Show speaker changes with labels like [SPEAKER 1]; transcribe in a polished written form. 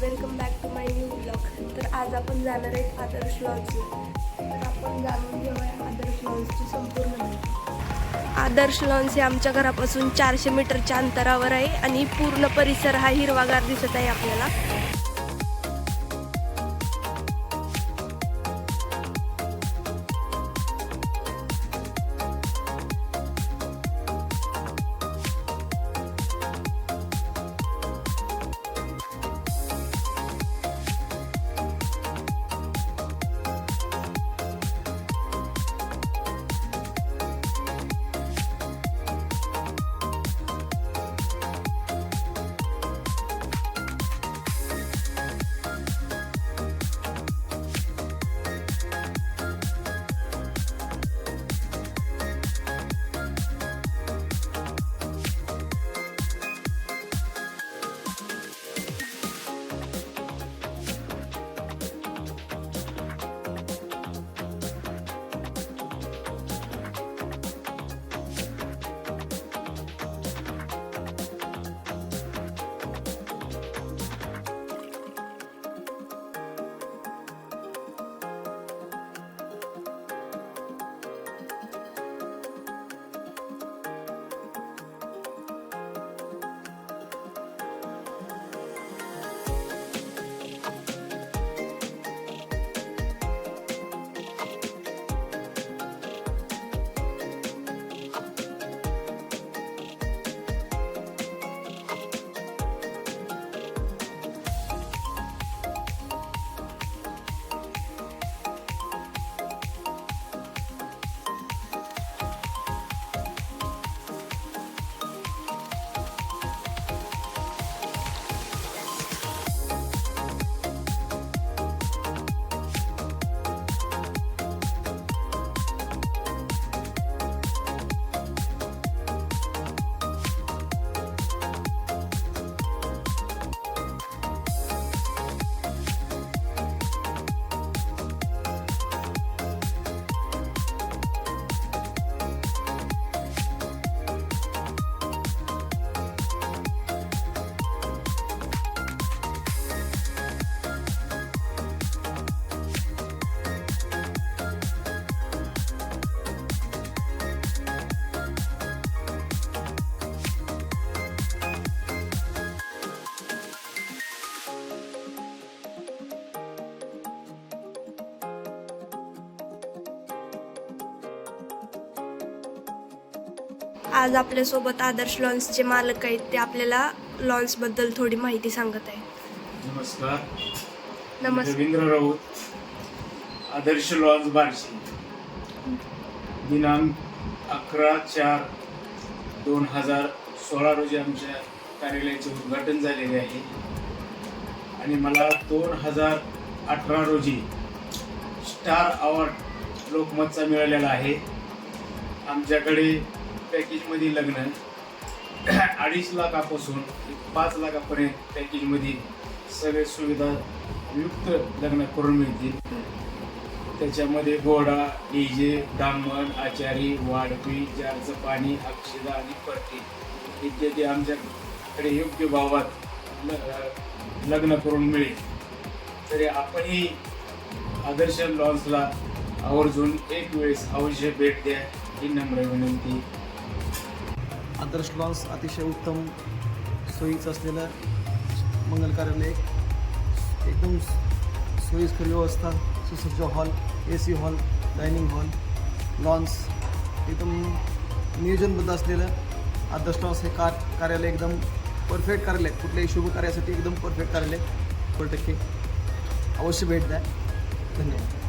[SPEAKER 1] Welcome back to my new blog. तर आज आपण जाणार आहे आदर्श लॉन्सला. तर आपण जाणून घेऊया आदर्श लॉन्सची संपूर्ण माहिती. आदर्श लॉन्स हे आमच्या घरापासून 400 मीटरच्या अंतरावर आहे आणि पूर्ण परिसर हा हिरवागार दिसत आहे आपल्याला. आज आपल्यासोबत आदर्श लॉन्सचे मालक आहेत. ते आपल्याला लॉन्सबद्दल थोडी माहिती सांगत आहेत.
[SPEAKER 2] नमस्कार.
[SPEAKER 1] नमस्कार.
[SPEAKER 2] रवींद्र राऊत, आदर्श लॉन्स बार्शी. दिनांक 11/4/2016 रोजी आमच्या कार्यालयाचे उद्घाटन झालेले आहे आणि मला 2018 रोजी स्टार अवॉर्ड लोकमतचा मिळालेला आहे. आमच्याकडे पॅकेजमध्ये लग्न 2.5 लाखापासून 5 लाखापर्यंत पॅकेजमध्ये सगळे सुविधा युक्त लग्न करून मिळतील. त्याच्यामध्ये घोडा, डीजे, ब्राह्मण, आचारी, वाढपी, जारचं पाणी, अक्षदा आणि पर्टी इत्यादी आमच्याकडे योग्य भावात लग्न करून मिळेल. तरी आपणही आदर्श लॉन्सला आवर्जून एक वेळेस अवश्य भेट द्या ही नम्र विनंती.
[SPEAKER 3] आदर्श लॉन्स अतिशय उत्तम सोयीचं असलेलं मंगल कार्यालय, एकदम सोयीस्कर व्यवस्था, सुसज्ज hall, AC hall, dining hall, lawns, एकदम नियोजनबद्ध असलेलं आदर्श लॉन्स हे कार्यालय एकदम परफेक्ट कार्यालय. कुठल्याही शुभ कार्यासाठी एकदम परफेक्ट कार्यालय. 100% अवश्य भेट द्या. धन्यवाद.